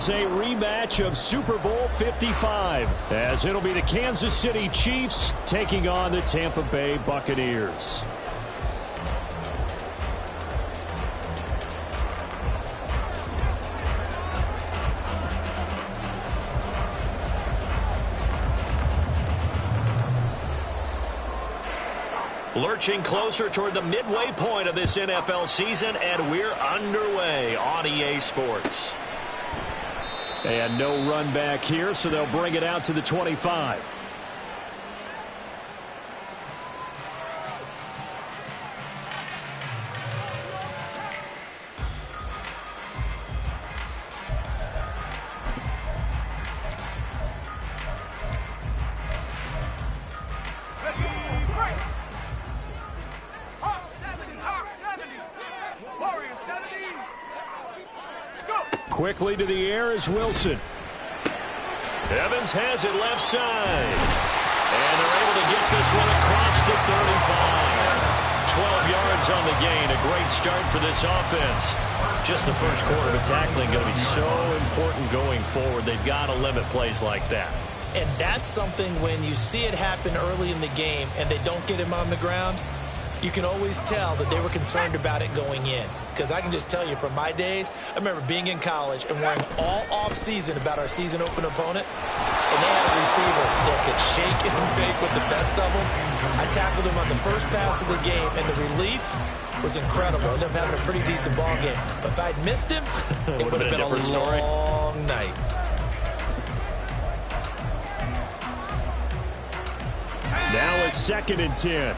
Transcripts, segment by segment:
It's a rematch of Super Bowl 55, as it'll be the Kansas City Chiefs taking on the Tampa Bay Buccaneers. Lurching closer toward the midway point of this NFL season, and we're underway on EA Sports. And no run back here, so they'll bring it out to the 25. Quickly to the air is Wilson. Evans has it left side. And they're able to get this one across the 35. 12 yards on the gain. A great start for this offense. Just the first quarter of tackling going to be so important going forward. They've got to limit plays like that. And that's something when you see it happen early in the game and they don't get him on the ground, you can always tell that they were concerned about it going in. Because I can just tell you from my days, I remember being in college and worrying all off-season about our season open opponent. And they had a receiver that could shake and fake with the best of them. I tackled him on the first pass of the game, and the relief was incredible. I ended up having a pretty decent ball game. But if I'd missed him, it would have been a long night. Now a 2nd and 10.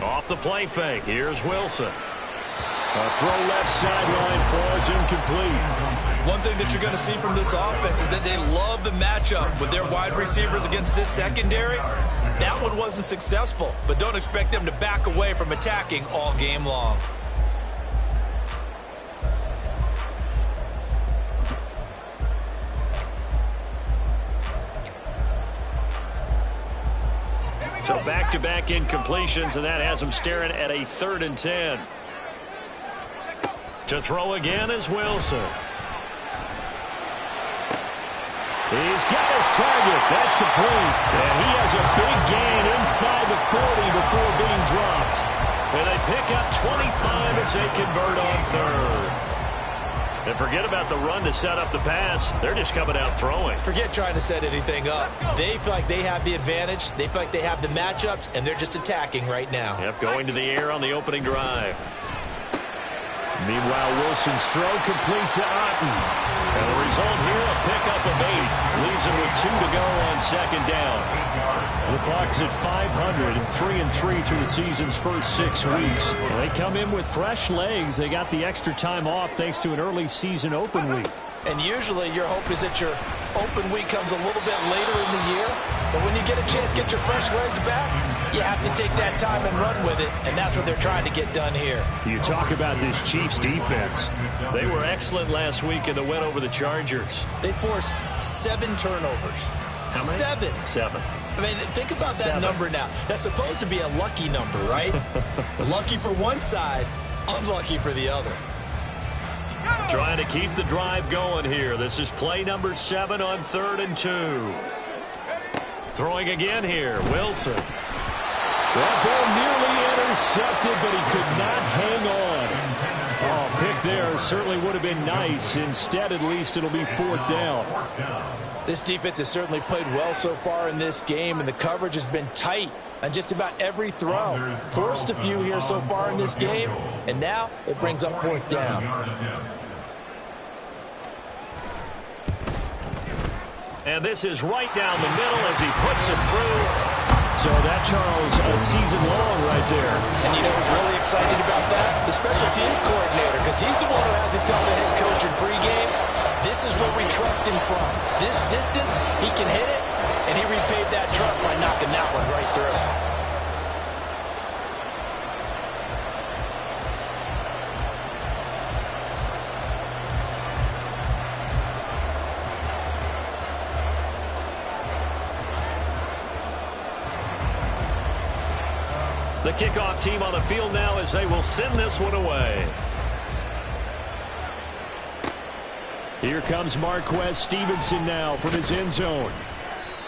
Off the play fake. Here's Wilson. A throw left sideline falls incomplete. One thing that you're going to see from this offense is that they love the matchup with their wide receivers against this secondary. That one wasn't successful, but don't expect them to back away from attacking all game long. So back-to-back incompletions, and that has him staring at a 3rd and 10. To throw again is Wilson. He's got his target. That's complete. And he has a big gain inside the 40 before being dropped. And they pick up 25 as they convert on 3rd. And forget about the run to set up the pass. They're just coming out throwing. Forget trying to set anything up. They feel like they have the advantage. They feel like they have the matchups, and they're just attacking right now. Yep, going to the air on the opening drive. Meanwhile, Wilson's throw complete to Otten. And the result here, a pickup of 8. Leaves him with 2 to go on 2nd down. The Bucs at 500 and 3-3 through the season's first 6 weeks. They come in with fresh legs. They got the extra time off thanks to an early season open week. And usually your hope is that your open week comes a little bit later in the year. But when you get a chance to get your fresh legs back, you have to take that time and run with it. And that's what they're trying to get done here. You talk about this Chiefs defense. They were excellent last week in the win over the Chargers. They forced 7 turnovers. How many? 7. I mean, think about that number now. That's supposed to be a lucky number, right? Lucky for one side, unlucky for the other. Trying to keep the drive going here. This is play number 7 on 3rd and 2. Throwing again here, Wilson. That ball nearly intercepted, but he could not hang on. Oh, pick there certainly would have been nice. Instead, at least, it'll be 4th down. This defense has certainly played well so far in this game, and the coverage has been tight on just about every throw. Forced a few here so far in this game, and now it brings up 4th down. And this is right down the middle as he puts it through. So that, Charles, a season long right there. And you know who's really excited about that? The special teams coordinator, because he's the one who has to tell the head coach in pregame, this is where we trust him from. This distance, he can hit it, and he repaid that trust by knocking that one right through. The kickoff team on the field now as they will send this one away. Here comes Marquez Stevenson now from his end zone.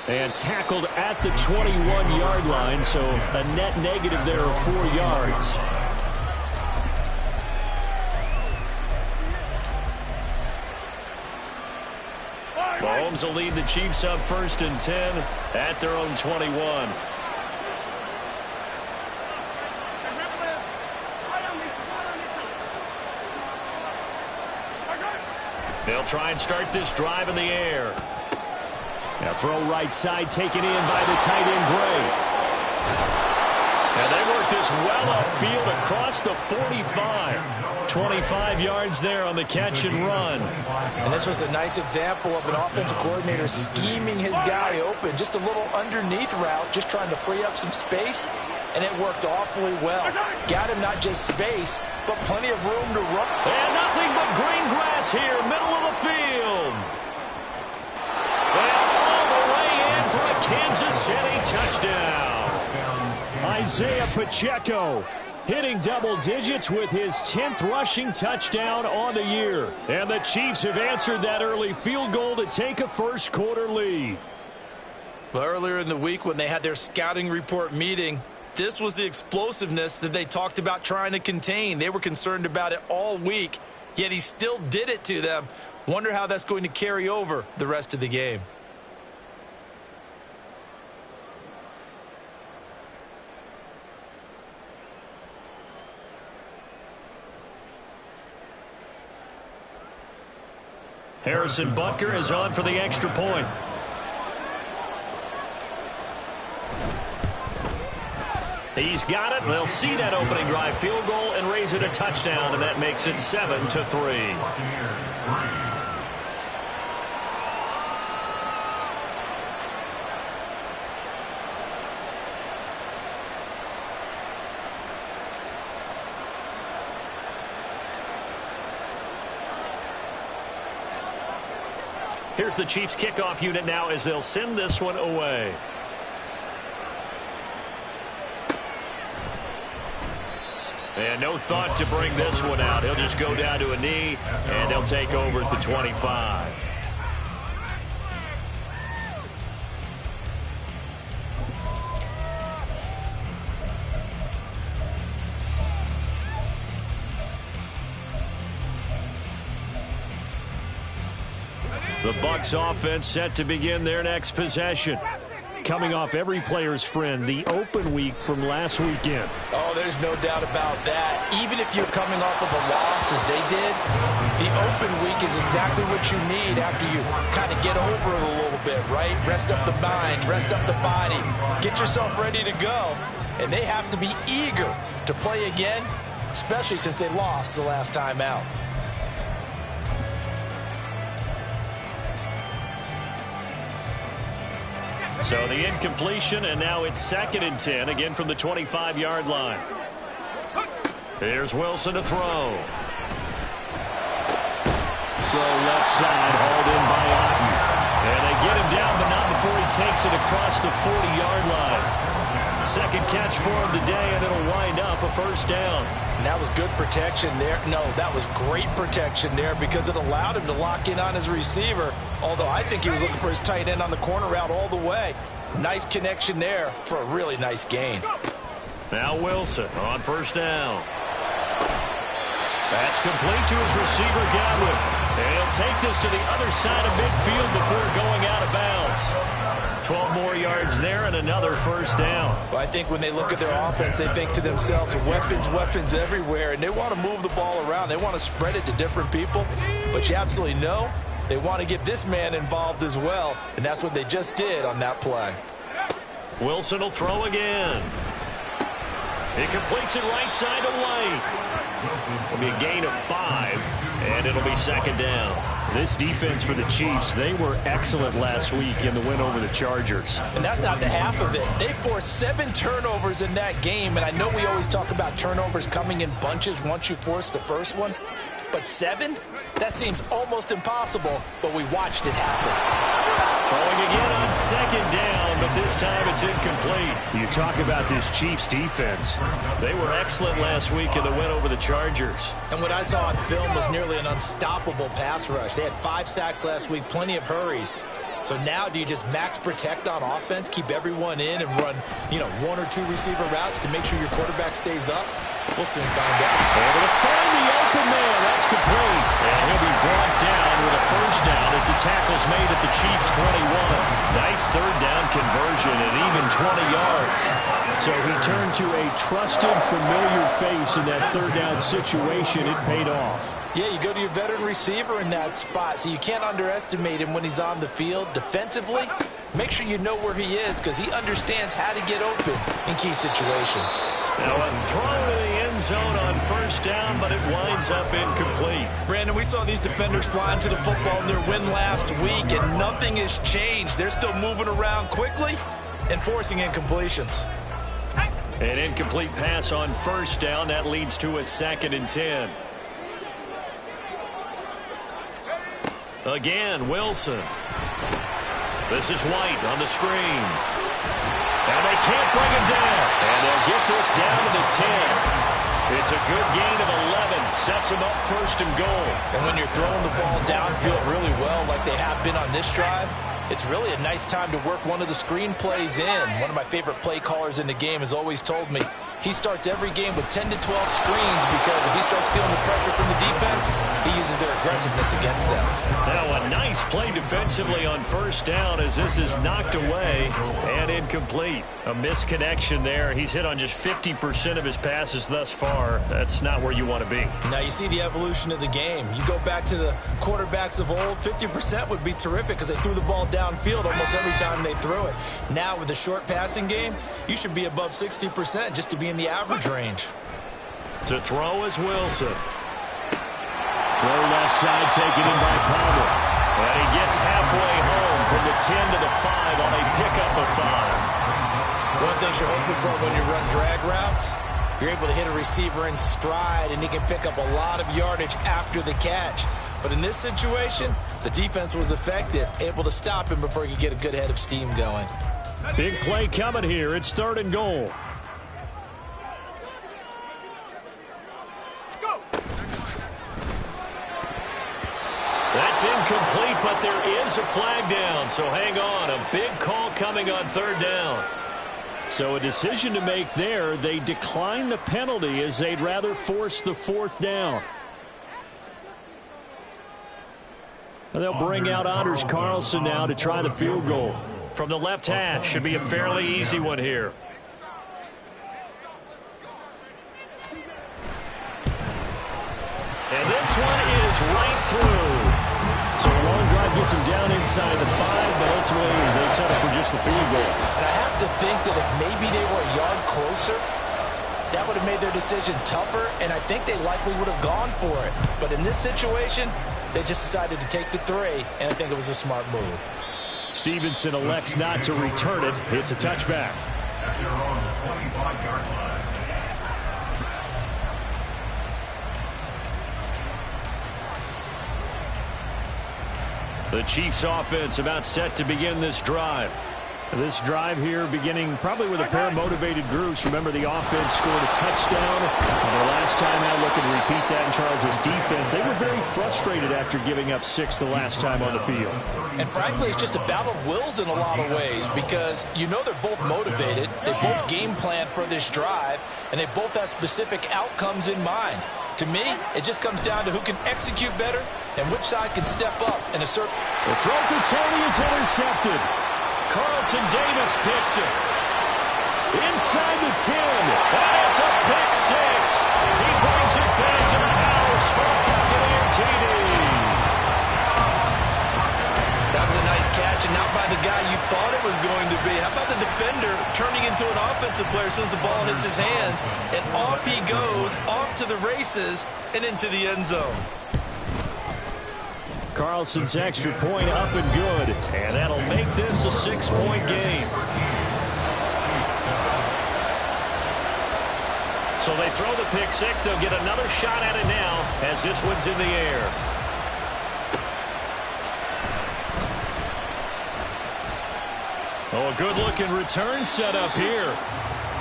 And tackled at the 21-yard line, so a net negative there of 4 yards. Mahomes will lead the Chiefs up 1st and 10 at their own 21. They'll try and start this drive in the air. Now throw right side, taken in by the tight end Gray. And they work this well upfield across the 45. 25 yards there on the catch and run. And this was a nice example of an offensive coordinator scheming his guy open. Just a little underneath route, just trying to free up some space. And it worked awfully well. Got him not just space, but plenty of room to run. And nothing but green grass here, middle of the field. And all the way in for a Kansas City touchdown. Isaiah Pacheco hitting double digits with his 10th rushing touchdown on the year. And the Chiefs have answered that early field goal to take a first quarter lead. Well, earlier in the week when they had their scouting report meeting, this was the explosiveness that they talked about trying to contain. They were concerned about it all week, yet he still did it to them. Wonder how that's going to carry over the rest of the game. Harrison Butker is on for the extra point. He's got it. They'll see that opening drive field goal and raise it a touchdown, and that makes it 7-3. Here's the Chiefs kickoff unit now as they'll send this one away. And no thought to bring this one out. He'll just go down to a knee, and they'll take over at the 25. The Bucs offense set to begin their next possession. Coming off every player's friend, the open week from last weekend. Oh, there's no doubt about that. Even if you're coming off of a loss as they did, the open week is exactly what you need after you kind of get over it a little bit, right? Rest up the mind, rest up the body, get yourself ready to go. And they have to be eager to play again, especially since they lost the last time out. So the incompletion, and now it's 2nd and 10, again from the 25-yard line. Here's Wilson to throw. So left side, hauled in by Otten. And they get him down, but not before he takes it across the 40-yard line. Second catch for him today, and it'll wind up a first down. And that was good protection there. No, that was great protection there because it allowed him to lock in on his receiver, although I think he was looking for his tight end on the corner route all the way. Nice connection there for a really nice gain. Now Wilson on first down. That's complete to his receiver, Godwin. And he'll take this to the other side of midfield before going out of bounds. 12 more yards there and another first down. Well, I think when they look at their offense, they think to themselves, weapons, weapons everywhere, and they want to move the ball around. They want to spread it to different people, but you absolutely know they want to get this man involved as well, and that's what they just did on that play. Wilson will throw again. He completes it right side to White. It'll be a gain of 5, and it'll be 2nd down. This defense for the Chiefs, they were excellent last week in the win over the Chargers. And that's not the half of it. They forced 7 turnovers in that game, and I know we always talk about turnovers coming in bunches once you force the first one, but 7? That seems almost impossible, but we watched it happen. Throwing again on second down, but this time it's incomplete. You talk about this Chiefs defense. They were excellent last week in the win over the Chargers. And what I saw on film was nearly an unstoppable pass rush. They had 5 sacks last week, plenty of hurries. So now do you just max protect on offense, keep everyone in, and run, 1 or 2 receiver routes to make sure your quarterback stays up? We'll soon find out. Able to find the open man. That's complete. And he'll be brought down with a first down as the tackle's made at the Chiefs' 21. Nice third down conversion at even 20 yards. So he turned to a trusted, familiar face in that third down situation. It paid off. Yeah, you go to your veteran receiver in that spot, so you can't underestimate him when he's on the field. Defensively, make sure you know where he is because he understands how to get open in key situations. Now a throw to the end zone on first down, but it winds up incomplete. Brandon, we saw these defenders flying to the football in their win last week, and nothing has changed. They're still moving around quickly and forcing incompletions. An incomplete pass on first down. That leads to a 2nd and 10. Again, Wilson. This is White on the screen. And they can't bring him down. And they'll get this down to the 10. It's a good gain of 11. Sets him up 1st and goal. And when you're throwing the ball downfield really well like they have been on this drive, it's really a nice time to work one of the screen plays in. One of my favorite play callers in the game has always told me he starts every game with 10 to 12 screens because if he starts feeling the pressure from the defense, he uses their aggressiveness against them. Now a nice play defensively on first down as this is knocked away and incomplete. A misconnection there. He's hit on just 50% of his passes thus far. That's not where you want to be. Now you see the evolution of the game. You go back to the quarterbacks of old, 50% would be terrific because they threw the ball downfield almost every time they threw it. Now with the short passing game, you should be above 60% just to be in the average range. To throw is Wilson. Throw left side taken in by Palmer. And he gets halfway home from the 10 to the 5 on a pickup of 5. One of the things you're hoping for when you run drag routes, you're able to hit a receiver in stride and he can pick up a lot of yardage after the catch. But in this situation, the defense was effective, able to stop him before he could get a good head of steam going. Big play coming here. It's 3rd and goal. That's incomplete, but there is a flag down, so hang on. A big call coming on 3rd down. So a decision to make there. They decline the penalty as they'd rather force the 4th down. And they'll bring out Anders Carlson now to try the field goal. From the left hash, should be a fairly easy one here. And this one is right through. So a long drive gets him down inside the 5, but ultimately they settle for just the field goal. And I have to think that if maybe they were a yard closer, that would have made their decision tougher, and I think they likely would have gone for it. But in this situation, they just decided to take the 3, and I think it was a smart move. Stevenson elects not to return it. It's a touchback. At their own 25-yard line. The Chiefs offense about set to begin this drive. This drive here beginning probably with a pair of motivated groups. Remember, the offense scored a touchdown. And the last time out, looking to repeat that in Charles' defense. They were very frustrated after giving up 6 the last time on the field. And frankly, it's just a battle of wills in a lot of ways because you know they're both motivated. They both game plan for this drive, and they both have specific outcomes in mind. To me, it just comes down to who can execute better and which side can step up and assert. The throw for Tony is intercepted. Carlton Davis picks it. Inside the 10. And it's a pick 6. He brings it back to the house for a Buccaneer TD. That was a nice catch, and not by the guy you thought it was going to be. How about the defender turning into an offensive player as soon as the ball hits his hands, and off he goes, off to the races, and into the end zone. Carlson's extra point up and good. And that'll make this a 6-point game. So they throw the pick 6. They'll get another shot at it now as this one's in the air. Oh, a good-looking return set up here.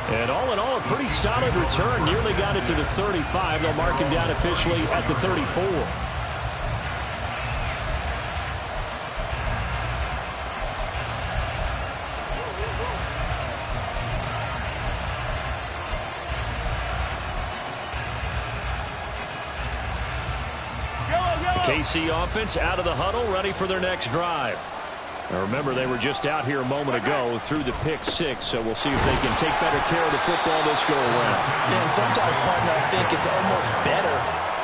And all in all, a pretty solid return. Nearly got it to the 35. They'll mark him down officially at the 34. KC offense out of the huddle, ready for their next drive. Now remember, they were just out here a moment ago through the pick six, so we'll see if they can take better care of the football this go around. Yeah, and sometimes, partner, I think it's almost better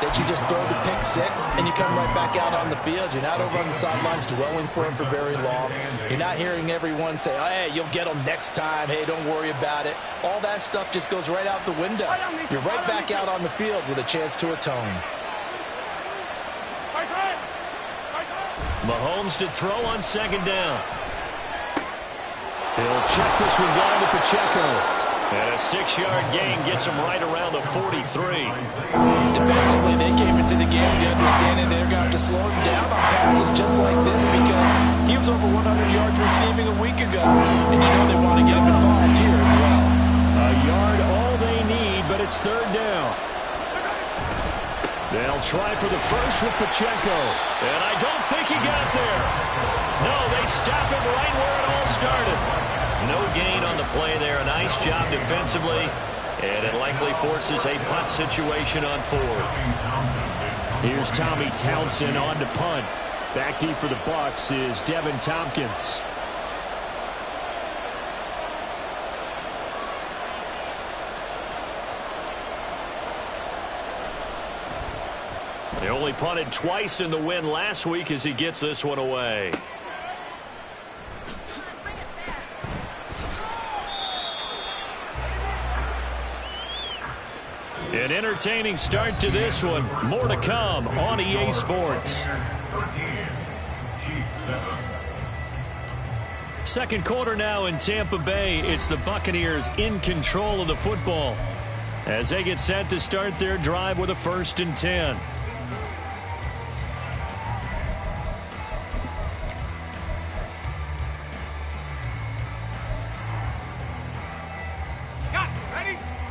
that you just throw the pick six and you come right back out on the field. You're not over on the sidelines dwelling for him for very long. You're not hearing everyone say, oh, hey, you'll get him next time. Hey, don't worry about it. All that stuff just goes right out the window. You're right back out on the field with a chance to atone. Mahomes to throw on second down. He'll check this one down to Pacheco. And a 6-yard gain gets him right around the 43. Defensively, they came into the game with the understanding they're going to have to slow him down on passes just like this because he was over 100 yards receiving a week ago. And you know they want to get him involved here as well. A yard all they need, but it's third down. They'll try for the first with Pacheco. And I don't think he got there. No, they stop him right where it all started. No gain on the play there. A nice job defensively. And it likely forces a punt situation on fourth. Here's Tommy Townsend on to punt. Back deep for the Bucs is Devin Tompkins. They only punted twice in the win last week as he gets this one away. An entertaining start to this one. More to come on EA Sports. Second quarter now in Tampa Bay. It's the Buccaneers in control of the football as they get set to start their drive with a 1st and 10.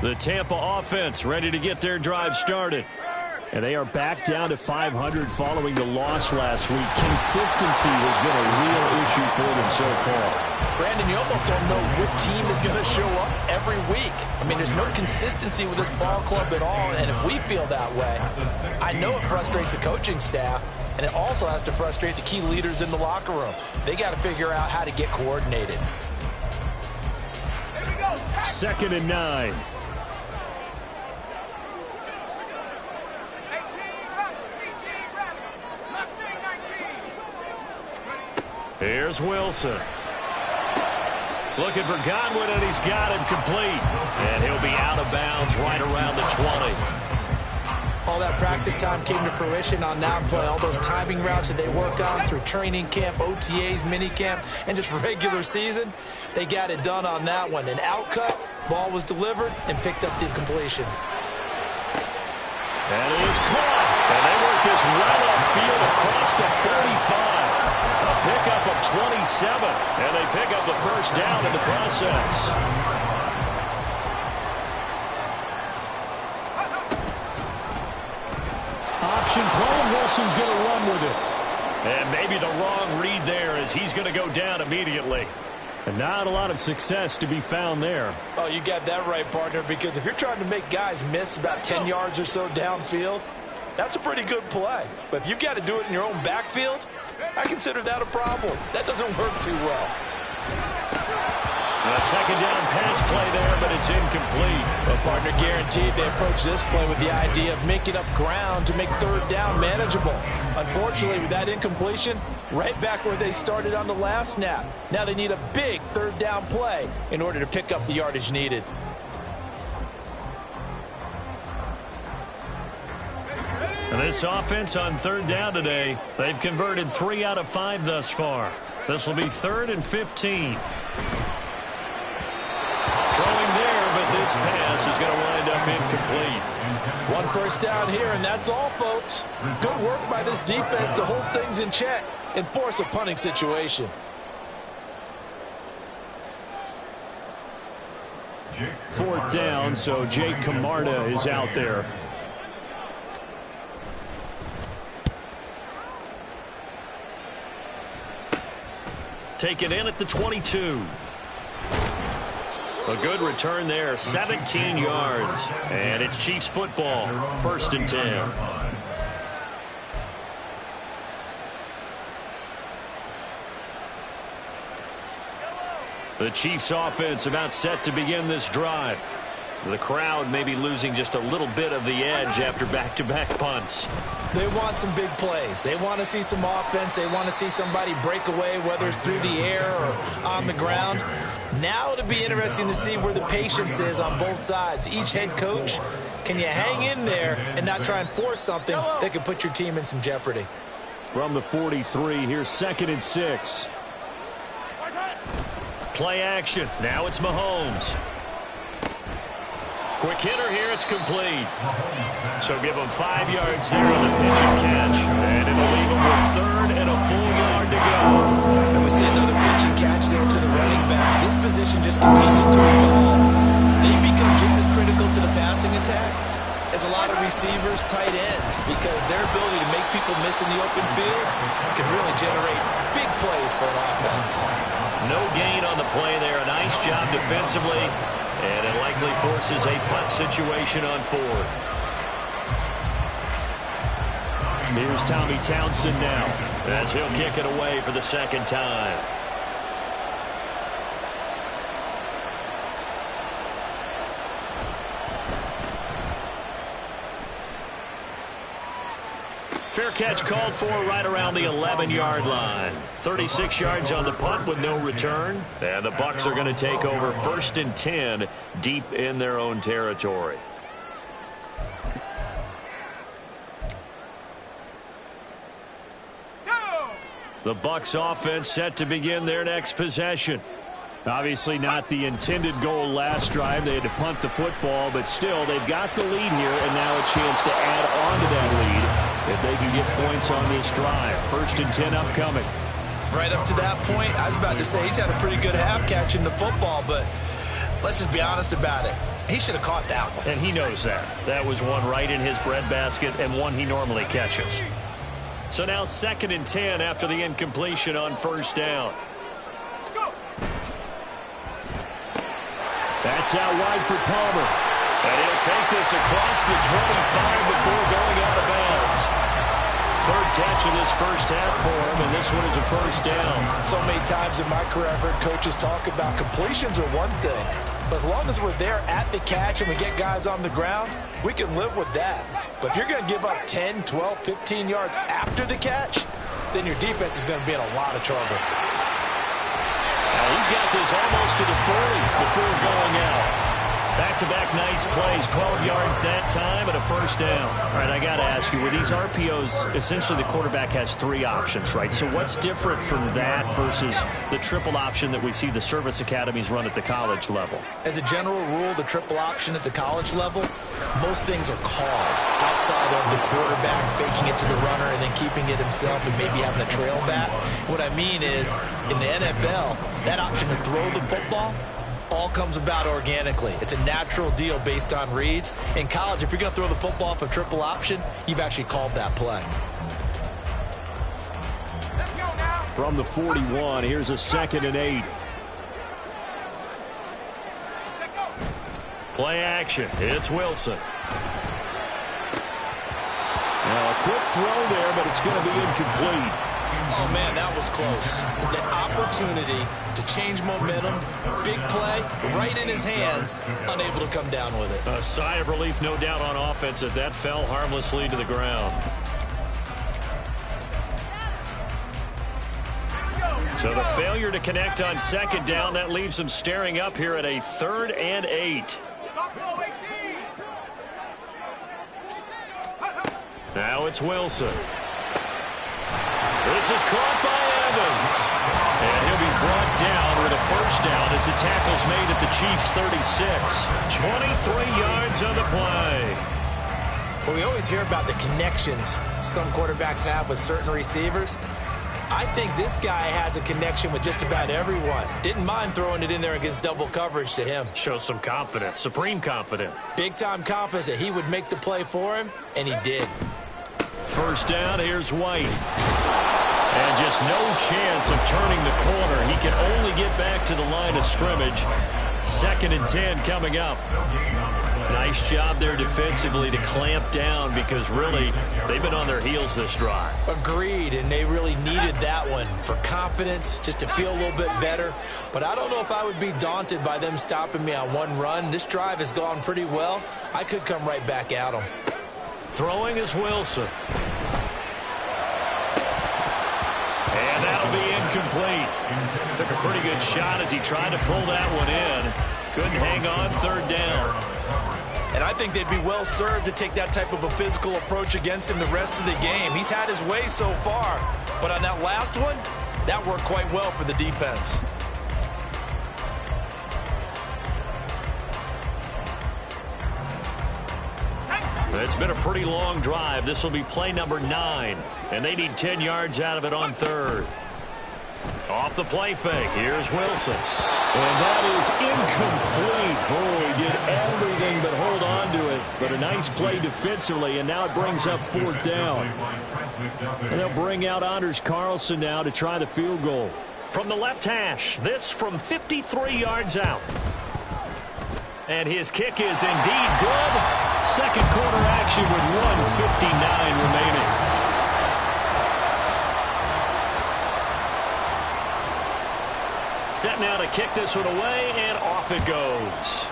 The Tampa offense ready to get their drive started. And they are back down to 500 following the loss last week. Consistency has been a real issue for them so far. Brandon, you almost don't know what team is going to show up every week. I mean, there's no consistency with this ball club at all. And if we feel that way, I know it frustrates the coaching staff. And it also has to frustrate the key leaders in the locker room. They got to figure out how to get coordinated. 2nd and 9. Here's Wilson. Looking for Godwin, and he's got him complete. And he'll be out of bounds right around the 20. All that practice time came to fruition on that play. All those timing routes that they work on through training camp, OTAs, mini camp, and just regular season, they got it done on that one. An out cut, ball was delivered, and picked up the completion. And it was caught. And they work this right upfield across the 45. A pickup of 27. And they pick up the first down in the process. Option play, and Wilson's going to run with it. And maybe the wrong read there as he's going to go down immediately. And not a lot of success to be found there. Oh, you got that right, partner, because if you're trying to make guys miss about 10 yards or so downfield, that's a pretty good play. But if you've got to do it in your own backfield, I consider that a problem. That doesn't work too well. A second down pass play there, but it's incomplete. Well, partner, guaranteed they approach this play with the idea of making up ground to make third down manageable. Unfortunately, with that incompletion, right back where they started on the last snap. Now they need a big third down play in order to pick up the yardage needed. And this offense on third down today, they've converted 3 out of 5 thus far. This will be 3rd and 15. Throwing there, but this pass is going to wind up incomplete. 1 first down here, and that's all, folks. Good work by this defense to hold things in check and force a punting situation. 4th down, so Jake Camarda is out there. Take it in at the 22. A good return there, 17 yards. And it's Chiefs football, 1st and 10. The Chiefs offense about set to begin this drive. The crowd may be losing just a little bit of the edge after back-to-back punts. They want some big plays. They want to see some offense. They want to see somebody break away, whether it's through the air or on the ground. Now it'll be interesting to see where the patience is on both sides. Each head coach, can you hang in there and not try and force something that could put your team in some jeopardy? From the 43, here's 2nd and 6. Play action. Now it's Mahomes. Quick hitter here. It's complete. So give him 5 yards there on the pitch and catch. And it'll leave him with 3rd and a full yard to go. And we see another pitch and catch there to the running back. This position just continues to evolve. They become just as critical to the passing attack as a lot of receivers, tight ends, because their ability to make people miss in the open field can really generate big plays for an offense. No gain on the play there. A nice job defensively. And it likely forces a punt situation on 4th. Here's Tommy Townsend now, as he'll kick it away for the 2nd time. Fair catch called for right around the 11-yard line. 36 yards on the punt with no return. And the Bucs are going to take over 1st and 10 deep in their own territory. The Bucs offense set to begin their next possession. Obviously not the intended goal last drive. They had to punt the football, but still they've got the lead here, and now a chance to add on to that lead if they can get points on this drive. 1st and 10 upcoming. Right up to that point, I was about to say he's had a pretty good half catching the football, but let's just be honest about it. He should have caught that one. And he knows that. That was one right in his breadbasket and one he normally catches. So now 2nd and 10 after the incompletion on 1st down. That's out wide for Palmer. And he'll take this across the 25 before going out of bounds. 3rd catch of this 1st half for him, and this one is a 1st down. So many times in my career I've heard coaches talk about completions are one thing, but as long as we're there at the catch and we get guys on the ground, we can live with that. But if you're going to give up 10, 12, 15 yards after the catch, then your defense is going to be in a lot of trouble. He's got this almost to the 40 before going out. Back-to-back nice plays, 12 yards that time and a 1st down. All right, I got to ask you, with these RPOs, essentially the quarterback has 3 options, right? So what's different from that versus the triple option that we see the service academies run at the college level? As a general rule, the triple option at the college level, most things are called outside of the quarterback faking it to the runner and then keeping it himself and maybe having a trail back. What I mean is, in the NFL, that option to throw the football all comes about organically. It's a natural deal based on reads. In college, if you're going to throw the football off a triple option, you've actually called that play. From the 41, here's a 2nd and 8. Play action. It's Wilson. Now a quick throw there, but it's going to be incomplete. Oh, man, that was close. The opportunity to change momentum, big play, right in his hands, unable to come down with it. A sigh of relief, no doubt, on offense as that fell harmlessly to the ground. So the failure to connect on 2nd down, that leaves them staring up here at a 3rd and 8. Now it's Wilson. This is caught by Evans. And he'll be brought down with a 1st down as the tackle's made at the Chiefs' 36. 23 yards on the play. Well, we always hear about the connections some quarterbacks have with certain receivers. I think this guy has a connection with just about everyone. Didn't mind throwing it in there against double coverage to him. Shows some confidence, supreme confidence. Big-time confidence that he would make the play for him, and he did. First down, here's White. And just no chance of turning the corner. He can only get back to the line of scrimmage. 2nd and 10 coming up. Nice job there defensively to clamp down because really they've been on their heels this drive. Agreed, and they really needed that one for confidence, just to feel a little bit better. But I don't know if I would be daunted by them stopping me on one run. This drive has gone pretty well. I could come right back at them. Throwing is Wilson. And that'll be incomplete. Took a pretty good shot as he tried to pull that one in. Couldn't hang on, 3rd down. And I think they'd be well served to take that type of a physical approach against him the rest of the game. He's had his way so far. But on that last one, that worked quite well for the defense. It's been a pretty long drive. This will be play number 9. And they need 10 yards out of it on 3rd. Off the play fake. Here's Wilson. And that is incomplete. Oh, he did everything but hold on to it. But a nice play defensively, and now it brings up 4th down. And they'll bring out Anders Carlson now to try the field goal. From the left hash, this from 53 yards out. And his kick is indeed good. 2nd quarter action with 1:59 remaining. Set now to kick this one away, and off it goes.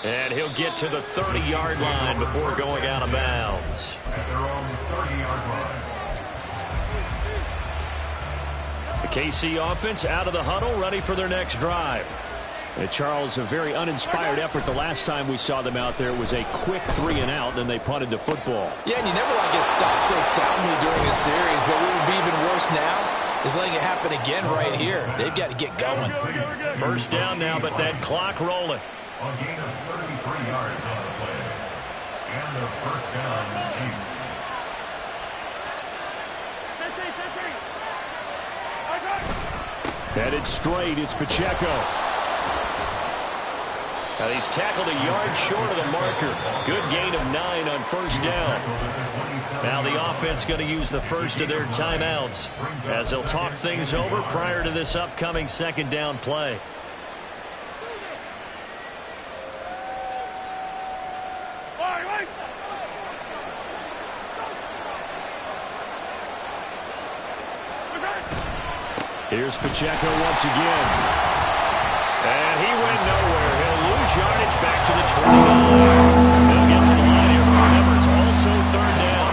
And he'll get to the 30-yard line before going out of bounds. At their own 30-yard line. The KC offense out of the huddle, ready for their next drive. And Charles, a very uninspired effort. The last time we saw them out there was a quick 3-and-out, then they punted the football. Yeah, and you never want to get stopped so soundly during a series, but what would be even worse now is letting it happen again right here. They've got to get going. First down now, but that clock rolling. A gain of 33 yards on the play. And the first down on the Chiefs. Headed straight, it's Pacheco. Now he's tackled a yard short of the marker. Good gain of 9 on first down. Now the offense going to use the first of their timeouts as they'll talk things over prior to this upcoming 2nd down play. Here's Pacheco once again. And he went nowhere. He'll lose yardage back to the 29. They'll get to the line here. Remember, it's also 3rd down.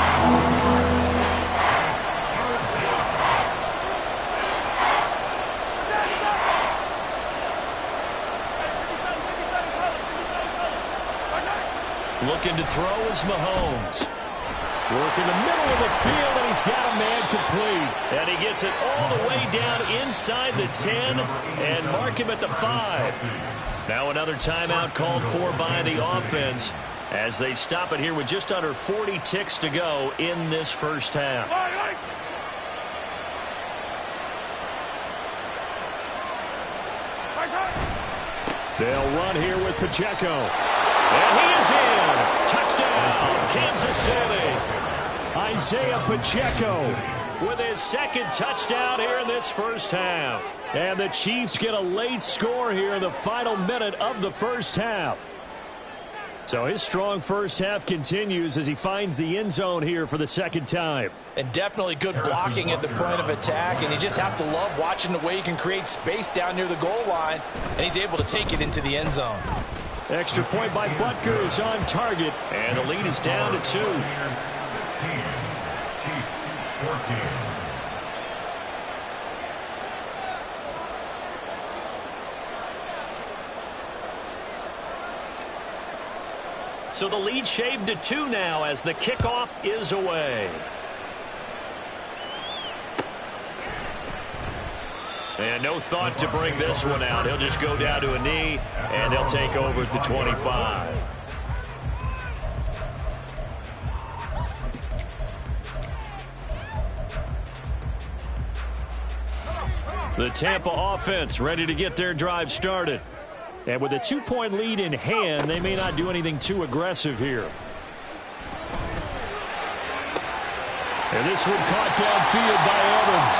Looking to throw is Mahomes. Work in the middle of the field, and he's got a man complete. And he gets it all the way down inside the 10 and mark him at the 5. Now another timeout called for by the offense as they stop it here with just under 40 ticks to go in this first half. They'll run here with Pacheco. And he is in. Touchdown, Kansas City. Isaiah Pacheco with his 2nd touchdown here in this first half. And the Chiefs get a late score here in the final minute of the first half. So his strong first half continues as he finds the end zone here for the 2nd time. And definitely good blocking at the point of attack, and you just have to love watching the way he can create space down near the goal line, and he's able to take it into the end zone. Extra point by Butker is on target, and the lead is down to 2. 16, Chiefs 14. So the lead shaved to 2 now as the kickoff is away. And no thought to bring this one out. He'll just go down to a knee, and they'll take over at the 25. The Tampa offense ready to get their drive started. And with a 2-point lead in hand, they may not do anything too aggressive here. And this one caught downfield by Evans.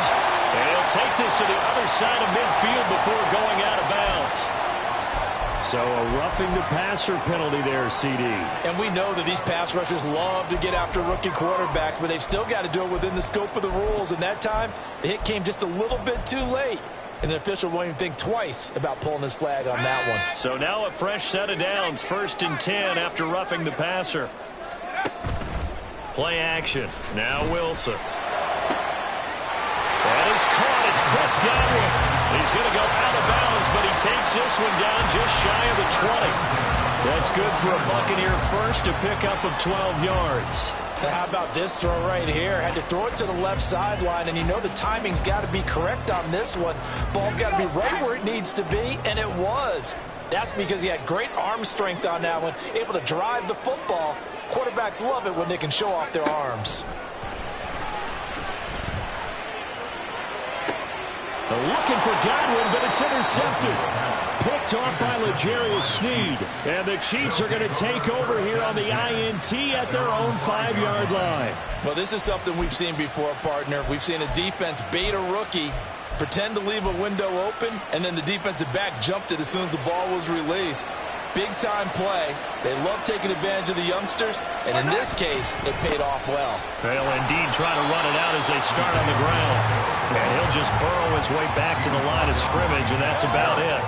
And he'll take this to the other side of midfield before going out of bounds. So a roughing the passer penalty there, CD. And we know that these pass rushers love to get after rookie quarterbacks, but they've still got to do it within the scope of the rules. And that time, the hit came just a little bit too late. And the official won't even think twice about pulling his flag on that one. So now a fresh set of downs, 1st and 10 after roughing the passer. Play action. Now Wilson. That is caught. It's Chris Godwin. He's going to go out of bounds, but he takes this one down just shy of the 20. That's good for a Buccaneer first, a pickup of 12 yards. How about this throw right here? Had to throw it to the left sideline, and you know the timing's got to be correct on this one. Ball's got to be right where it needs to be, and it was. That's because he had great arm strength on that one, able to drive the football. Quarterbacks love it when they can show off their arms. Looking for Godwin, but it's intercepted. Picked off by L'Jarius Sneed. And the Chiefs are going to take over here on the INT at their own 5-yard line. Well, this is something we've seen before, partner. We've seen a defense bait a rookie, pretend to leave a window open, and then the defensive back jumped it as soon as the ball was released. Big-time play. They love taking advantage of the youngsters, and in this case, it paid off well. They'll indeed try to run it out as they start on the ground. And he'll just burrow his way back to the line of scrimmage, and that's about it.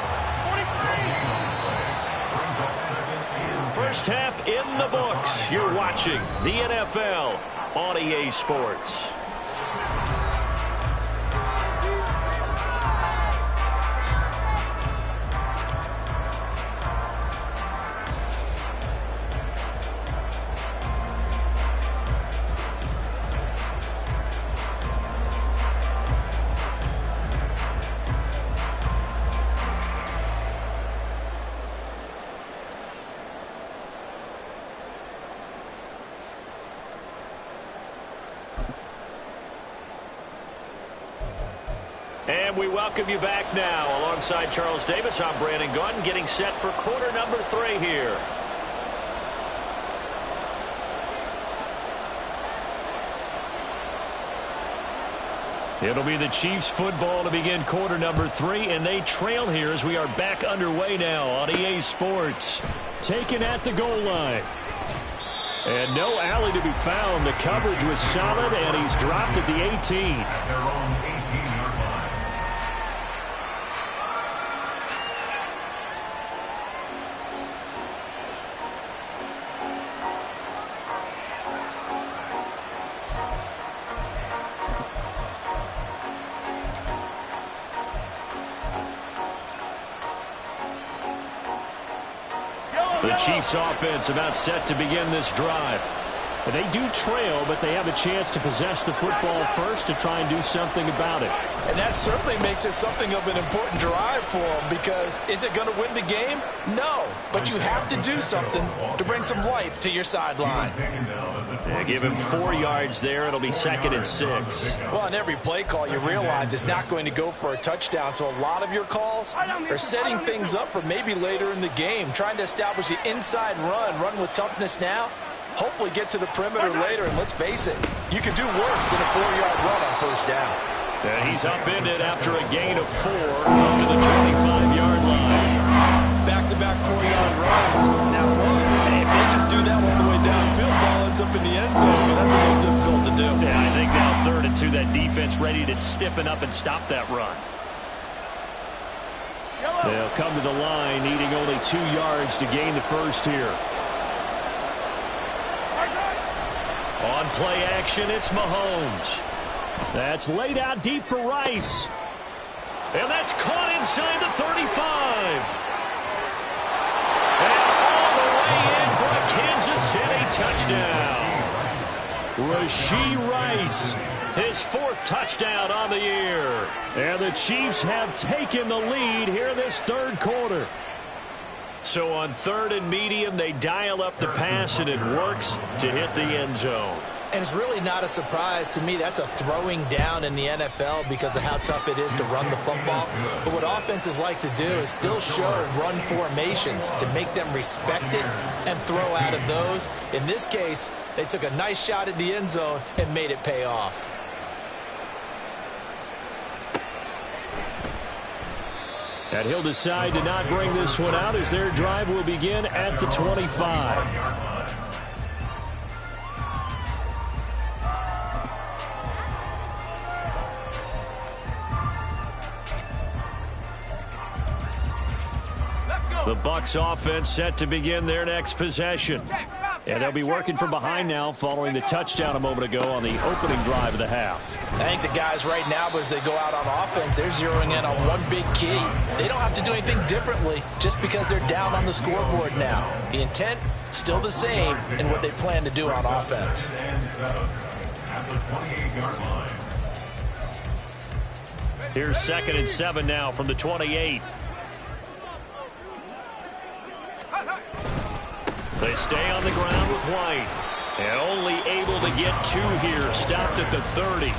First half in the books. You're watching the NFL on EA Sports. And we welcome you back now. Alongside Charles Davis, I'm Brandon Gunn, getting set for quarter number 3 here. It'll be the Chiefs football to begin quarter number 3, and they trail here as we are back underway now on EA Sports. Taken at the goal line. And no alley to be found. The coverage was solid, and he's dropped at the 18. At their own 18-yard line. The Chiefs offense about set to begin this drive. And they do trail, but they have a chance to possess the football first to try and do something about it. And that certainly makes it something of an important drive for them, because is it going to win the game? No, but you have to do something to bring some life to your sideline. They give him 4 yards there. It'll be 2nd and 6. Well, on every play call, you realize it's not going to go for a touchdown, so a lot of your calls are setting things up for maybe later in the game, trying to establish the inside run with toughness now. Hopefully get to the perimeter later, and let's face it, you can do worse than a 4-yard run on first down. And he's upended after a gain of 4 up to the 25-yard line. Back-to-back 4-yard runs. Now look, if they just do that all the way downfield, ball ends up in the end zone, but that's a little difficult to do. Yeah, I think now 3rd and 2, that defense ready to stiffen up and stop that run. They'll come to the line, needing only 2 yards to gain the first here. On play action, it's Mahomes. That's laid out deep for Rice. And that's caught inside the 35. And all the way in for a Kansas City touchdown. Rashee Rice, his 4th touchdown on the year. And the Chiefs have taken the lead here this 3rd quarter. So on 3rd and medium, they dial up the pass, and it works to hit the end zone. And it's really not a surprise to me. That's a throwing down in the NFL because of how tough it is to run the football. But what offenses like to do is still show run formations to make them respect it and throw out of those. In this case, they took a nice shot at the end zone and made it pay off. And he'll decide to not bring this one out as their drive will begin at the 25. The Bucs offense set to begin their next possession. And they'll be working from behind now following the touchdown a moment ago on the opening drive of the half. I think the guys right now, as they go out on offense, they're zeroing in on one big key. They don't have to do anything differently just because they're down on the scoreboard now. The intent, still the same in what they plan to do on offense. Here's 2nd and 7 now from the 28. They stay on the ground with White. And only able to get 2 here. Stopped at the 30. I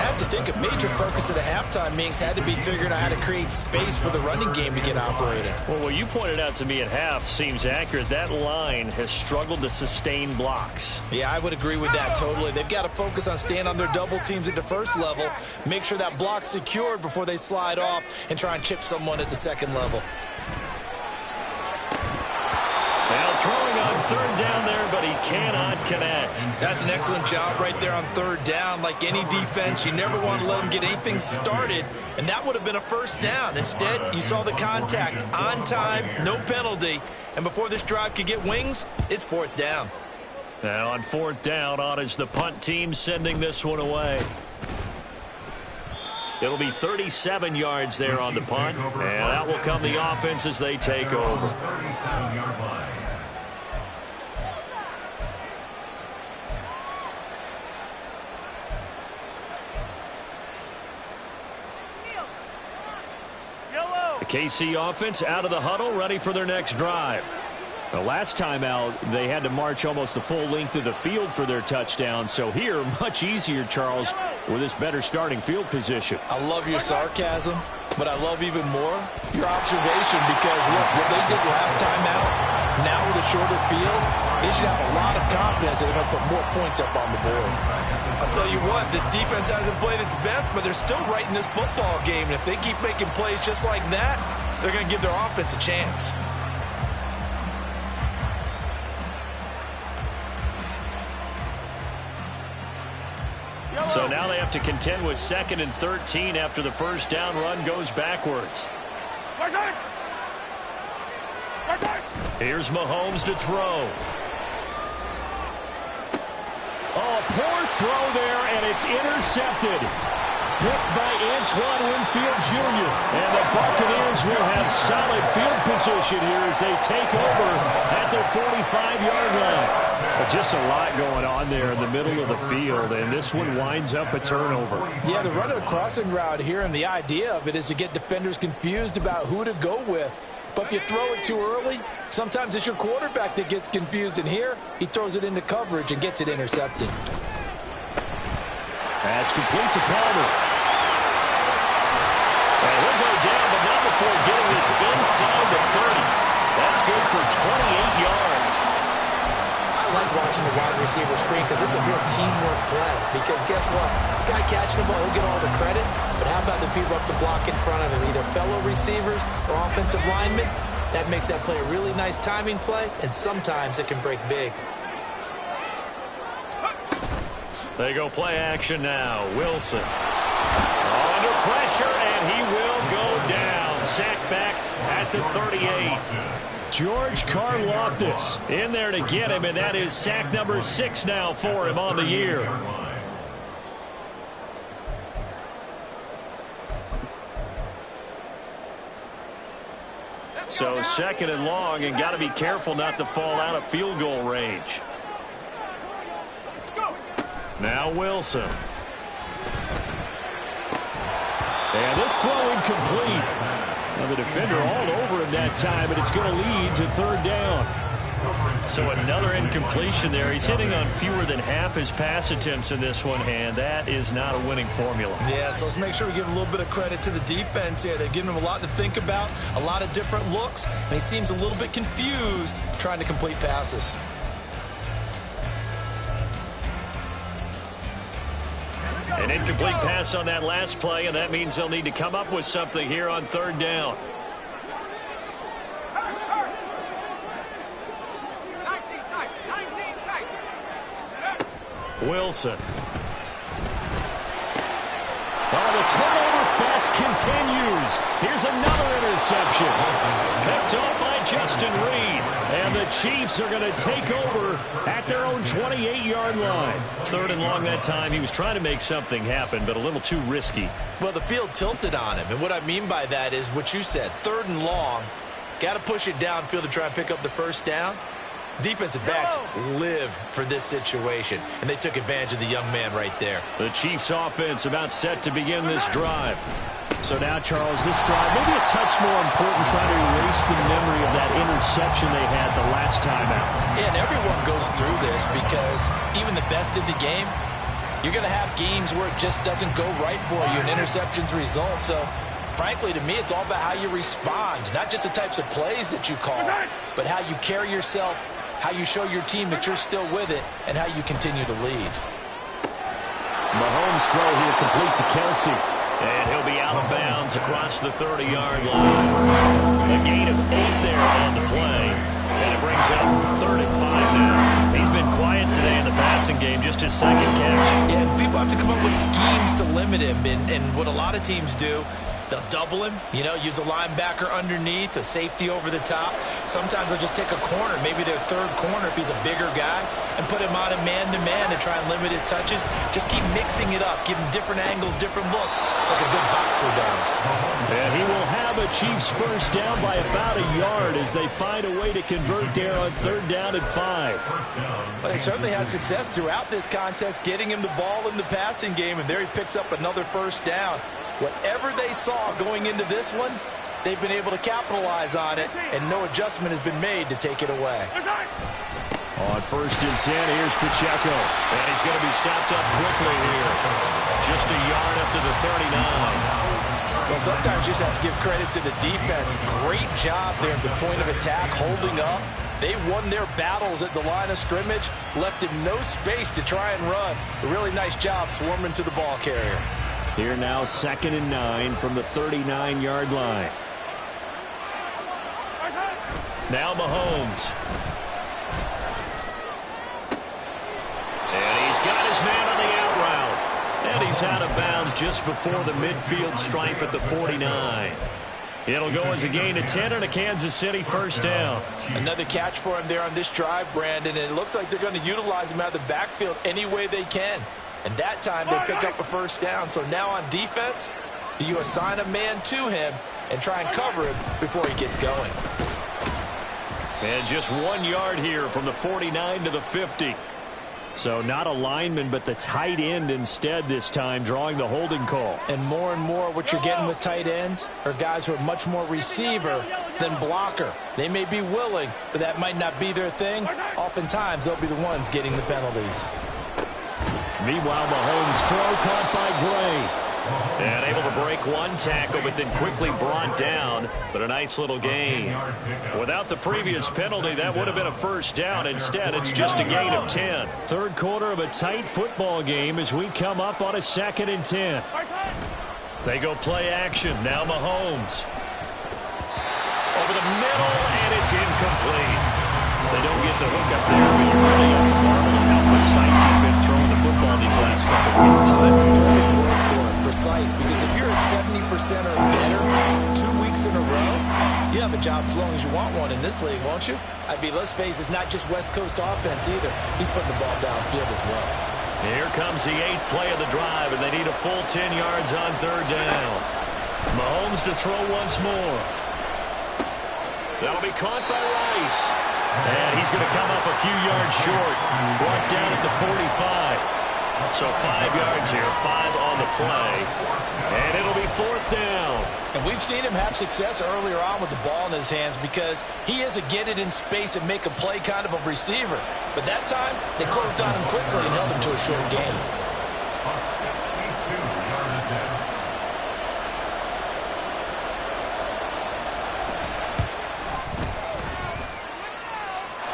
have to think a major focus of the halftime meetings had to be figuring out how to create space for the running game to get operating. Well, what you pointed out to me at half seems accurate. That line has struggled to sustain blocks. Yeah, I would agree with that totally. They've got to focus on staying on their double teams at the first level, make sure that block's secured before they slide off and try and chip someone at the second level. Now throwing on 3rd down there, but he cannot connect. That's an excellent job right there on 3rd down. Like any defense, you never want to let them get anything started, and that would have been a 1st down. Instead, you saw the contact on time, no penalty, and before this drive could get wings, it's 4th down. Now on 4th down, on is the punt team sending this one away. It'll be 37 yards there on the punt, and that will come the offense as they take over. 37-yard line. The KC offense out of the huddle, ready for their next drive. The last time out, they had to march almost the full length of the field for their touchdown. So here, much easier, Charles, with this better starting field position. I love your sarcasm, but I love even more your observation because, look, what they did last time out, now with a shorter field, they should have a lot of confidence that they're going to put more points up on the board. I'll tell you what, this defense hasn't played its best, but they're still right in this football game. And if they keep making plays just like that, they're going to give their offense a chance. So now they have to contend with 2nd and 13 after the 1st down run goes backwards. Here's Mahomes to throw. Oh, a poor throw there, and it's intercepted. Picked by Antoine Winfield Jr. And the Buccaneers will have solid field position here as they take over at their 45-yard line. But just a lot going on there in the middle of the field, and this one winds up a turnover. Yeah, they're running a crossing route here, and the idea of it is to get defenders confused about who to go with. But if you throw it too early, sometimes it's your quarterback that gets confused, and here he throws it into coverage and gets it intercepted. That's complete to Palmer. And he'll go down, but not before getting this inside the 30. That's good for 28 yards. I like watching the wide receiver screen because it's a real teamwork play. Because guess what? The guy catching the ball, he'll get all the credit. But how about the people up to block in front of him, either fellow receivers or offensive linemen? That makes that play a really nice timing play, and sometimes it can break big. They go play action now. Wilson under pressure, and he will go down. Sacked back at the 38. George Karlaftis in there to get him, and that is sack number 6 now for him on the year. So 2nd and long, and got to be careful not to fall out of field goal range. Now Wilson. And this throw incomplete. Now the defender all over him that time, and it's going to lead to 3rd down. So another incompletion there. He's hitting on fewer than half his pass attempts in this one, and that is not a winning formula. Yeah, so let's make sure we give a little bit of credit to the defense here. They've given him a lot to think about, a lot of different looks, and he seems a little bit confused trying to complete passes. An incomplete pass on that last play, and that means they'll need to come up with something here on third down. Wilson. Oh, the turnover fest continues. Here's another interception. Picked off by Justin Reed. And the Chiefs are going to take over at their own 28-yard line. Third and long that time. He was trying to make something happen, but a little too risky. Well, the field tilted on him. And what I mean by that is what you said. Third and long. Got to push it downfield to try and pick up the first down. Defensive backs live for this situation, and they took advantage of the young man right there. The Chiefs offense about set to begin this drive. So now, Charles, this drive maybe a touch more important, trying to erase the memory of that interception they had the last time out. Yeah, and everyone goes through this because even the best in the game, you're going to have games where it just doesn't go right for you, and interceptions result. So, frankly, to me, it's all about how you respond, not just the types of plays that you call, but how you carry yourself, how you show your team that you're still with it, and how you continue to lead. Mahomes' throw here complete to Kelsey. And he'll be out of bounds across the 30-yard line. A gain of 8 there on the play. And it brings up 3rd and 5 now. He's been quiet today in the passing game, just his second catch. Yeah, and people have to come up with schemes to limit him. And what a lot of teams do, they'll double him, use a linebacker underneath, a safety over the top. Sometimes they'll just take a corner, maybe their third corner if he's a bigger guy, and put him on a man-to-man to try and limit his touches. Just keep mixing it up, give him different angles, different looks, like a good boxer does. And he will have a Chiefs first down by about a yard as they find a way to convert there on 3rd down and 5. Well, they certainly had success throughout this contest, getting him the ball in the passing game, and there he picks up another first down. Whatever they saw going into this one, they've been able to capitalize on it, and no adjustment has been made to take it away. On 1st and 10, here's Pacheco. And he's going to be stopped up quickly here. Just a yard up to the 39. Well, sometimes you just have to give credit to the defense. Great job there at the point of attack, holding up. They won their battles at the line of scrimmage, left him no space to try and run. A really nice job swarming to the ball carrier. Here now, 2nd and 9 from the 39-yard line. Now Mahomes. And he's got his man on the out route. And he's out of bounds just before the midfield stripe at the 49. It'll go as a gain of 10 and a Kansas City first down. Another catch for him there on this drive, Brandon, and it looks like they're going to utilize him out of the backfield any way they can. And that time they pick up a first down. So now on defense, do you assign a man to him and try and cover him before he gets going? And just 1 yard here from the 49 to the 50. So not a lineman, but the tight end instead this time, drawing the holding call. And more what you're getting with tight ends are guys who are much more receiver than blocker. They may be willing, but that might not be their thing. Oftentimes, they'll be the ones getting the penalties. Meanwhile, Mahomes' throw caught by Gray. And able to break one tackle, but then quickly brought down. But a nice little gain. Without the previous penalty, that would have been a first down. Instead, it's just a gain of 10. Third quarter of a tight football game as we come up on a 2nd and 10. They go play action. Now Mahomes. Over the middle, and it's incomplete. They don't get the hook up there, but you really have to marvel at how precise he's been throwing the football these last couple of weeks. So that's a perfect word for it, precise, because if you're at 70% or better 2 weeks in a row, you have a job as long as you want one in this league, won't you? I mean, let's face it, it's not just West Coast offense either. He's putting the ball downfield as well. Here comes the 8th play of the drive, and they need a full 10 yards on 3rd down. Mahomes to throw once more. That'll be caught by Rice. And he's going to come up a few yards short. Brought down at the 45. So 5 yards here, 5 on the play. And it'll be 4th down. And we've seen him have success earlier on with the ball in his hands because he is a get it in space and make a play kind of a receiver. But that time, they closed on him quickly and held him to a short gain. A 62-yard attempt.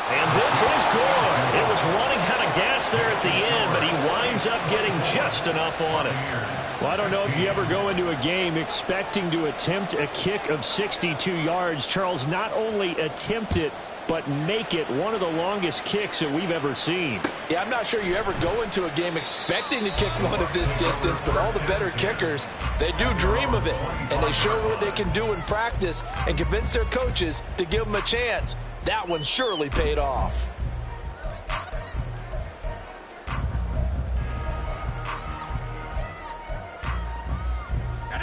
And this is good. It was running out of gas there at the end, but he winds up getting just enough on it. Well, I don't know if you ever go into a game expecting to attempt a kick of 62 yards. Charles, not only attempt it, but make it one of the longest kicks that we've ever seen. Yeah, I'm not sure you ever go into a game expecting to kick one of this distance, but all the better kickers, they do dream of it, and they show what they can do in practice and convince their coaches to give them a chance. That one surely paid off.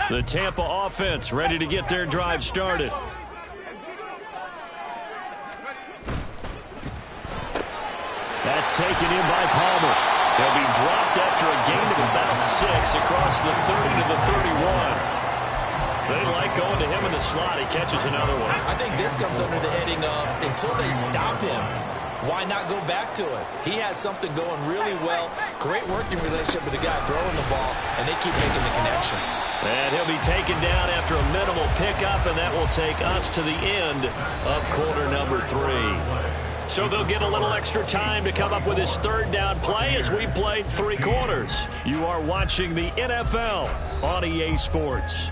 The Tampa offense ready to get their drive started. That's taken in by Palmer. He'll be dropped after a gain of about 6 across the 30 to the 31. They like going to him in the slot. He catches another one. I think this comes under the heading of until they stop him, why not go back to it? He has something going really well. Great working relationship with the guy throwing the ball, and they keep making the connection. And he'll be taken down after a minimal pickup, and that will take us to the end of quarter number 3. So they'll get a little extra time to come up with his 3rd down play as we played 3 quarters. You are watching the NFL on EA Sports.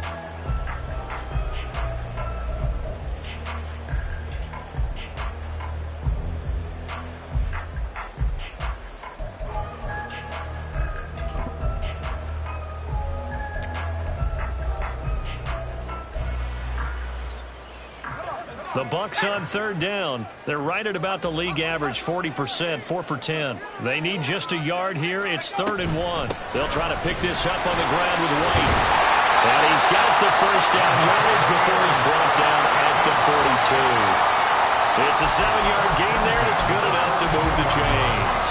The Bucs on 3rd down. They're right at about the league average, 40%, 4 for 10. They need just a yard here. It's 3rd and 1. They'll try to pick this up on the ground with White. And he's got the 1st down yardage before he's brought down at the 42. It's a 7-yard gain there, and it's good enough to move the chains.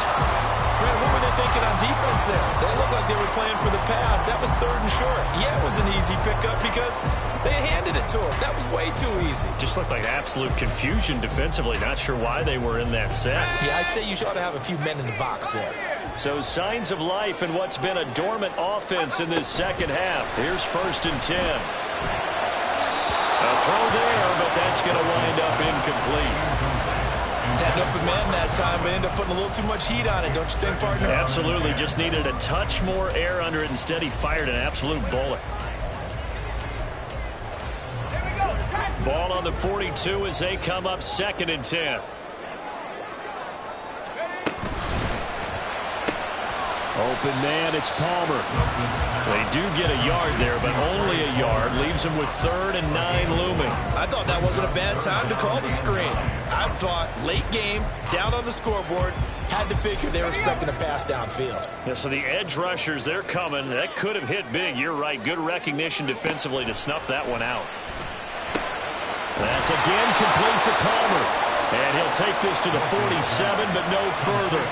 Brent, what were they thinking on defense there? They looked like they were playing for the pass. That was 3rd and short. Yeah, it was an easy pickup because they handed it to him. That was way too easy. Just looked like absolute confusion defensively. Not sure why they were in that set. Yeah, I'd say you ought to have a few men in the box there. So signs of life in what's been a dormant offense in this second half. Here's 1st and 10. A throw there, but that's going to wind up incomplete. Had an open man that time, but ended up putting a little too much heat on it, don't you think, partner? Absolutely. Just needed a touch more air under it. Instead, he fired an absolute bullet. Ball on the 42 as they come up 2nd and 10. Open man, it's Palmer. They do get a yard there, but only a yard. Leaves them with 3rd and 9 looming. I thought that wasn't a bad time to call the screen. I thought late game, down on the scoreboard, had to figure they were expecting a pass downfield. Yeah, so the edge rushers, they're coming. That could have hit big. You're right. Good recognition defensively to snuff that one out. That's again complete to Palmer. And he'll take this to the 47, but no further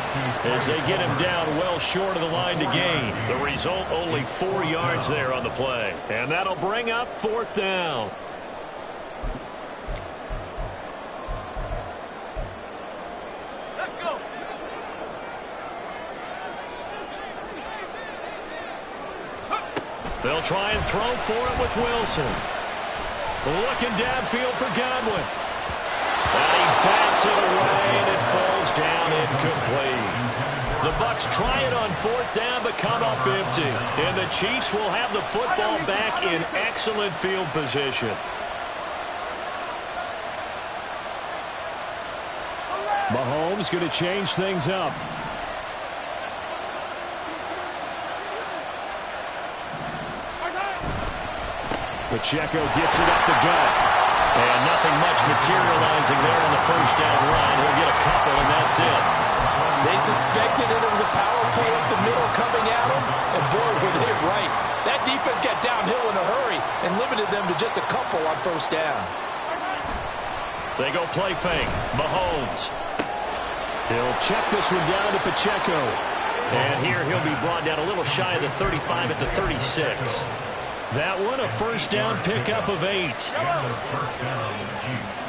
as they get him down well short of the line to gain. The result, only 4 yards there on the play. And that'll bring up 4th down. Let's go. They'll try and throw for it with Wilson. Looking downfield for Godwin. And he bats it away, and it falls down incomplete. The Bucs try it on 4th down, but come up empty. And the Chiefs will have the football back in excellent field position. Mahomes going to change things up. Pacheco gets it up the gut. And nothing much materializing there on the 1st down run. He'll get a couple, and that's it. They suspected it was a power play up the middle coming at them, and boy, were they right. That defense got downhill in a hurry and limited them to just a couple on 1st down. They go play fake. Mahomes. He'll check this one down to Pacheco. And here he'll be brought down a little shy of the 35 at the 36. That one, a first down pickup of 8. And a first down, Chiefs.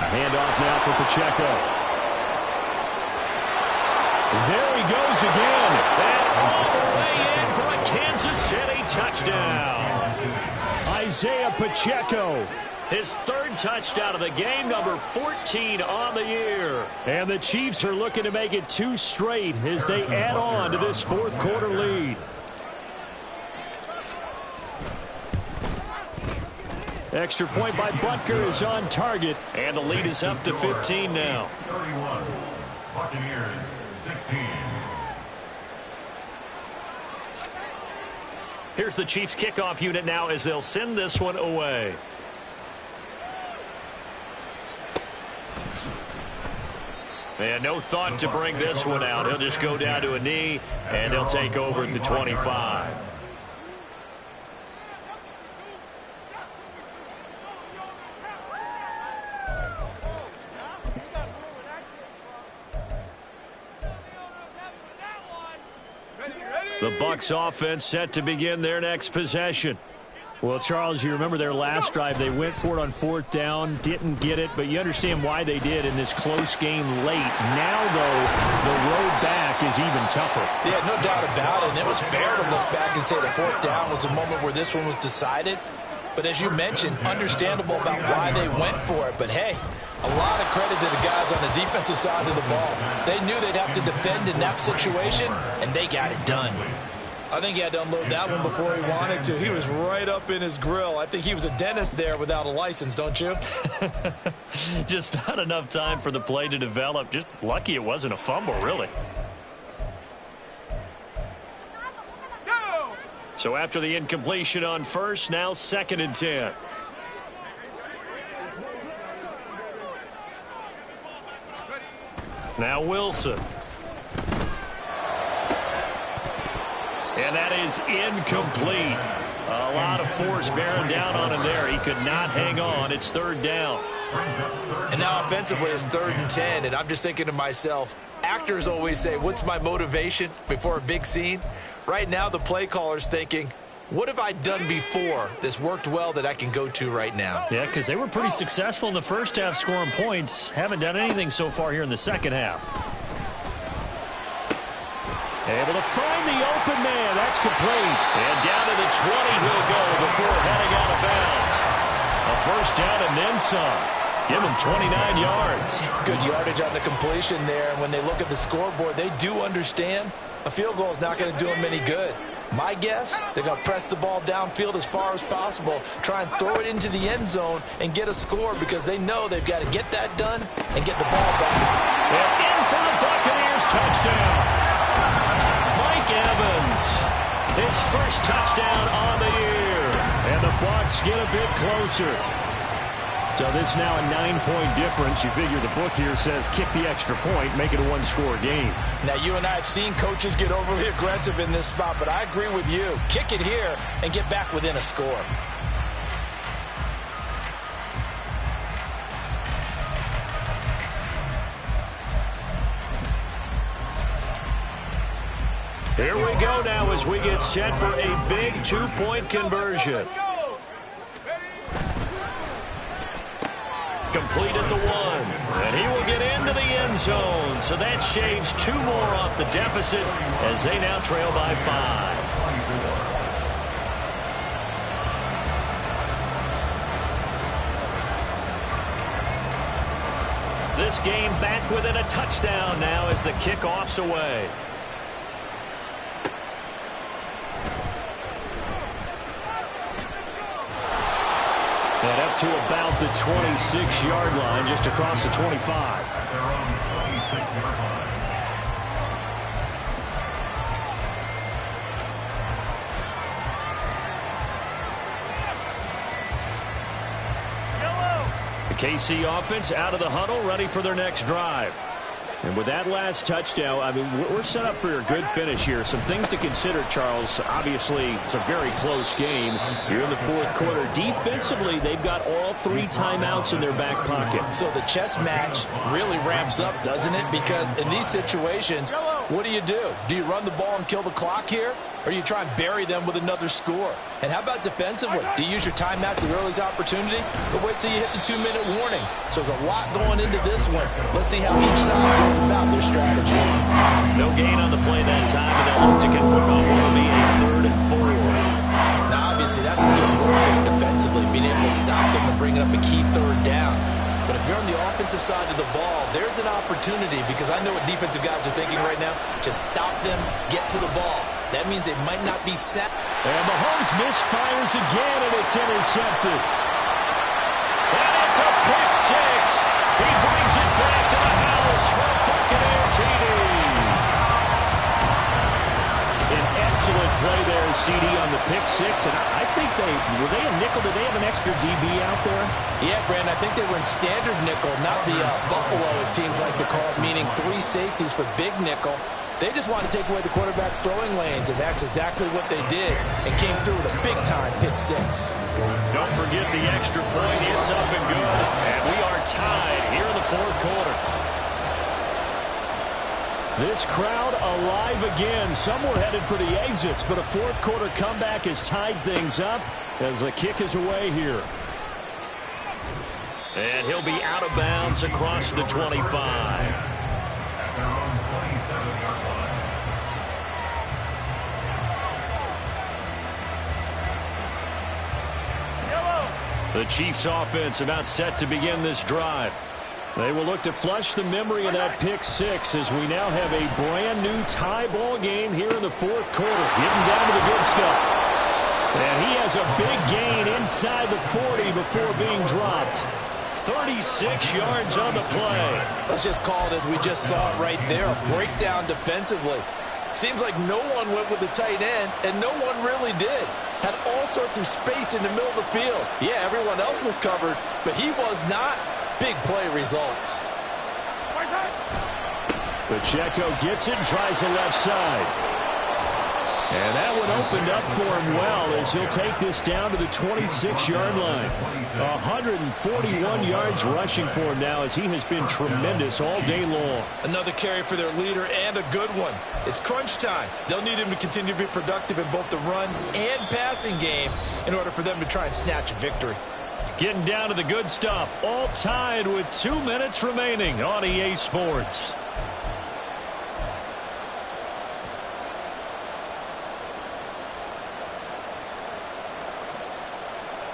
Handoff now for Pacheco. There he goes again. And all the way in for a Kansas City touchdown. Isaiah Pacheco. His third touchdown of the game, number 14 on the year. And the Chiefs are looking to make it 2 straight as they add on to this fourth quarter lead. Extra point by Butker is on target. And the lead is up to 15 now. 31. Buccaneers 16. Here's the Chiefs kickoff unit now as they'll send this one away. And no thought to bring this one out. He'll just go down to a knee, and they'll take over at the 25. The Bucs offense set to begin their next possession. Well, Charles, you remember their last drive. They went for it on 4th down, didn't get it, but you understand why they did in this close game late. Now, though, the road back is even tougher. Yeah, no doubt about it. And it was fair to look back and say the 4th down was the moment where this one was decided. But as you mentioned, understandable about why they went for it. But, hey, a lot of credit to the guys on the defensive side of the ball. They knew they'd have to defend in that situation, and they got it done. I think he had to unload that one before he wanted to. He was right up in his grill. I think he was a dentist there without a license, don't you? Just not enough time for the play to develop. Just lucky it wasn't a fumble, really. So after the incompletion on first, now 2nd and 10. Now Wilson. And that is incomplete. A lot of force bearing down on him there. He could not hang on. It's 3rd down. And now offensively it's 3rd and 10. And I'm just thinking to myself, actors always say, what's my motivation before a big scene? Right now the play caller's thinking, what have I done before that's worked well that I can go to right now? Yeah, because they were pretty successful in the first half scoring points. Haven't done anything so far here in the second half. Able to find the open man. That's complete. And down to the 20 he'll go before heading out of bounds. A first down and then some. Give him 29 yards. Good yardage on the completion there. And when they look at the scoreboard, they do understand a field goal is not going to do them any good. My guess, they're going to press the ball downfield as far as possible, try and throw it into the end zone and get a score because they know they've got to get that done and get the ball back. And in for the Buccaneers touchdown. Mike Evans, his first touchdown on the year. And the Bucs get a bit closer. So this now a 9-point difference. You figure the book here says kick the extra point, make it a 1-score game. Now, you and I have seen coaches get overly aggressive in this spot, but I agree with you. Kick it here and get back within a score. Here we go now as we get set for a big 2-point conversion. Complete at the 1. And he will get into the end zone. So that shaves 2 more off the deficit as they now trail by 5. This game back within a touchdown now as the kickoff's away. And up to about the 26-yard line, just across the 25. At their own 26-yard line. The KC offense out of the huddle, ready for their next drive. And with that last touchdown, I mean, we're set up for a good finish here. Some things to consider, Charles. Obviously, it's a very close game. You're in the fourth quarter. Defensively, they've got all 3 timeouts in their back pocket. So the chess match really ramps up, doesn't it? Because in these situations, what do? Do you run the ball and kill the clock here? Or do you try and bury them with another score? And how about defensively? Do you use your timeouts at earliest opportunity? Or wait till you hit the 2-minute warning? So there's a lot going into this one. Let's see how each side goes about their strategy. No gain on the play that time, and they'll look to convert on what will be a 3rd and 4. Now, obviously, that's some good work there defensively, being able to stop them and bring up a key 3rd down. But if you're on the offensive side of the ball, there's an opportunity, because I know what defensive guys are thinking right now. Just stop them, get to the ball. That means they might not be set. And Mahomes misfires again, and it's intercepted. And it's a pick 6. He brings it back to the house for Buccaneer TD. An excellent play there, CD, on the pick 6. And I think were they a nickel? Did they have an extra DB out there? Yeah, Brandon, I think they were in standard nickel, not the Buffalo, as teams like to call it, meaning 3 safeties for big nickel. They just want to take away the quarterback's throwing lanes, and that's exactly what they did, and came through with a big-time pick 6. Don't forget the extra point. It's up and good. And we are tied here in the fourth quarter. This crowd alive again. Some were headed for the exits, but a fourth quarter comeback has tied things up as the kick is away here. And he'll be out of bounds across the 25. The Chiefs offense about set to begin this drive. They will look to flush the memory of that pick 6 as we now have a brand new tie ball game here in the fourth quarter. Getting down to the good stuff. And he has a big gain inside the 40 before being dropped. 36 yards on the play. Let's just call it as we just saw it right there. A breakdown defensively. Seems like no one went with the tight end, and no one really did. Had all sorts of space in the middle of the field. Yeah, everyone else was covered, but he was not. Big play results. Pacheco gets it, tries the left side. And that one opened up for him well as he'll take this down to the 26-yard line. 141 yards rushing for him now as he has been tremendous all day long. Another carry for their leader and a good one. It's crunch time. They'll need him to continue to be productive in both the run and passing game in order for them to try and snatch a victory. Getting down to the good stuff. All tied with 2 minutes remaining on EA Sports.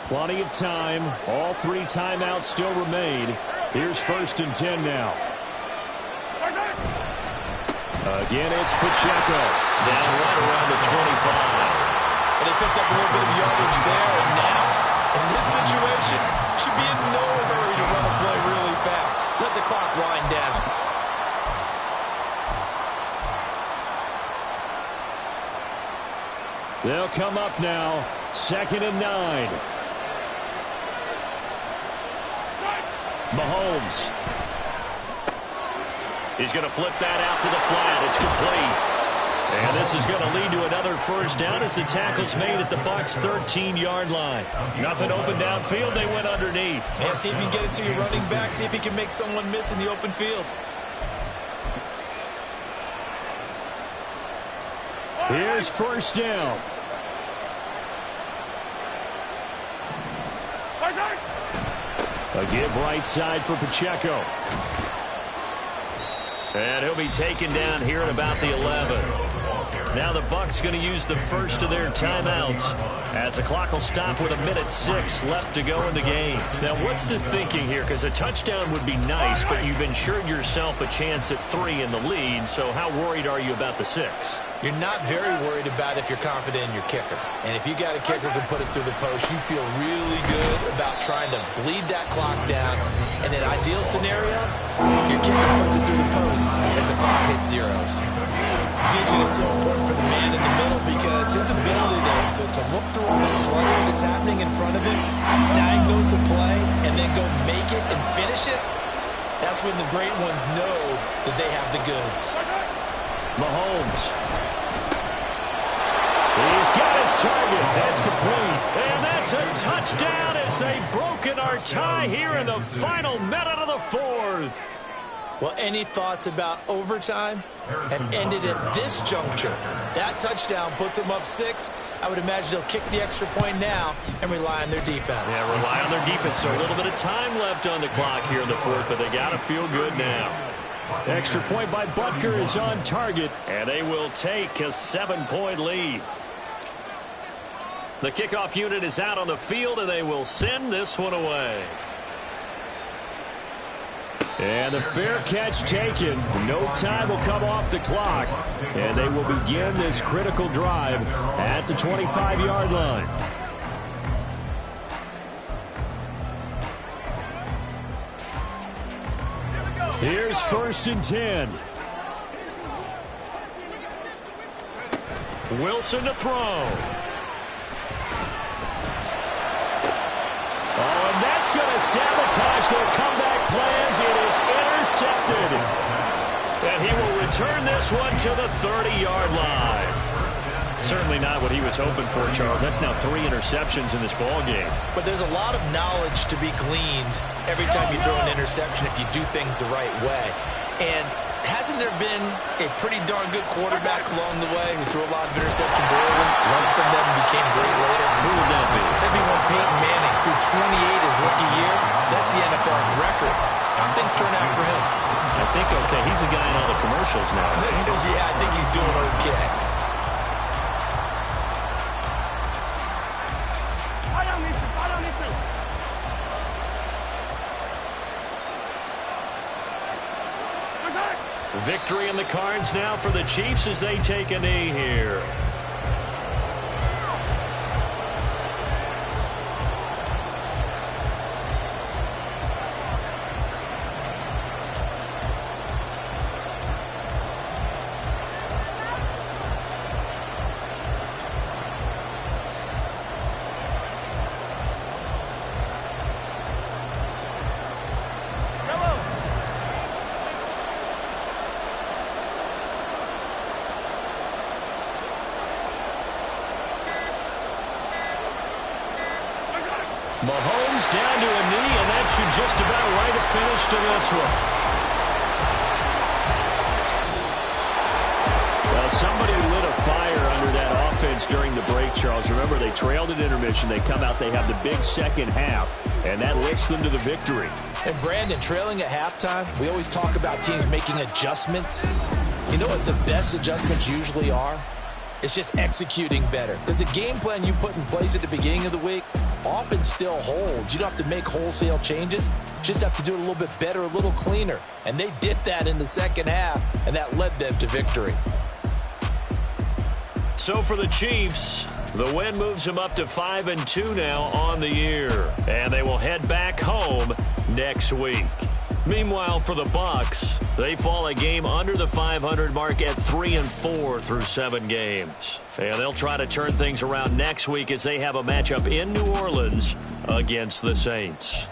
Plenty of time. All 3 timeouts still remain. Here's 1st and 10 now. Again, it's Pacheco. Down right around the 25. And they picked up a little bit of yardage there, and now, in this situation, should be in no hurry to run a play really fast. Let the clock wind down. They'll come up now. 2nd and 9. Mahomes. He's going to flip that out to the flat. It's complete. And this is going to lead to another first down as the tackle's made at the Bucs' 13-yard line. Nothing open downfield. They went underneath. And see if you can get it to your running back. See if he can make someone miss in the open field. Here's 1st down. A give right side for Pacheco. And he'll be taken down here at about the 11. Now the Bucs going to use the first of their timeouts as the clock will stop with 1:06 left to go in the game. Now what's the thinking here? Because a touchdown would be nice, but you've ensured yourself a chance at 3 in the lead. So how worried are you about the 6? You're not very worried about if you're confident in your kicker. And if you got a kicker who can put it through the post, you feel really good about trying to bleed that clock down. In an ideal scenario, your kicker puts it through the post as the clock hits zeros. Vision is so important for the man in the middle because his ability to look through all the clutter that's happening in front of him, diagnose a play, and then go make it and finish it, That's when the great ones know that they have the goods. Mahomes. He's got his target. That's complete. And that's a touchdown as they've broken our tie here in the final minute of the fourth. Well, any thoughts about overtime have ended at this juncture. That touchdown puts them up 6. I would imagine they'll kick the extra point now and rely on their defense. Yeah, rely on their defense. So a little bit of time left on the clock here in the fourth, but they got to feel good now. Extra point by Butker is on target. And they will take a 7-point lead. The kickoff unit is out on the field, and they will send this one away. And the fair catch taken. No time will come off the clock. And they will begin this critical drive at the 25-yard line. Here's 1st and 10. Wilson to throw. Oh, and that's going to sabotage their comeback plans. It is intercepted. And he will return this one to the 30-yard line. Certainly not what he was hoping for, Charles. That's now 3 interceptions in this ball game. But there's a lot of knowledge to be gleaned every time you throw an interception if you do things the right way. And hasn't there been a pretty darn good quarterback along the way who threw a lot of interceptions early, learned from them, and became great later? Who would that be? That'd be when Peyton Manning threw 28 his rookie year. That's the NFL record. How things turn out for him? I think, okay, he's a guy in all the commercials now. Yeah, I think he's doing okay. Victory in the cards now for the Chiefs as they take a knee here. Mahomes down to a knee, and that should just about write a finish to this one. Well, somebody lit a fire under that offense during the break, Charles. Remember, they trailed at intermission. They come out, they have the big second half, and that lifts them to the victory. And, Brandon, trailing at halftime, we always talk about teams making adjustments. You know what the best adjustments usually are? It's just executing better. Because the game plan you put in place at the beginning of the week often still holds. You don't have to make wholesale changes. You just have to do it a little bit better, a little cleaner. And they did that in the second half, and that led them to victory. So for the Chiefs, the win moves them up to 5-2 now on the year. And they will head back home next week. Meanwhile, for the Bucs, they fall a game under the 500 mark at 3-4 through 7 games. And they'll try to turn things around next week as they have a matchup in New Orleans against the Saints.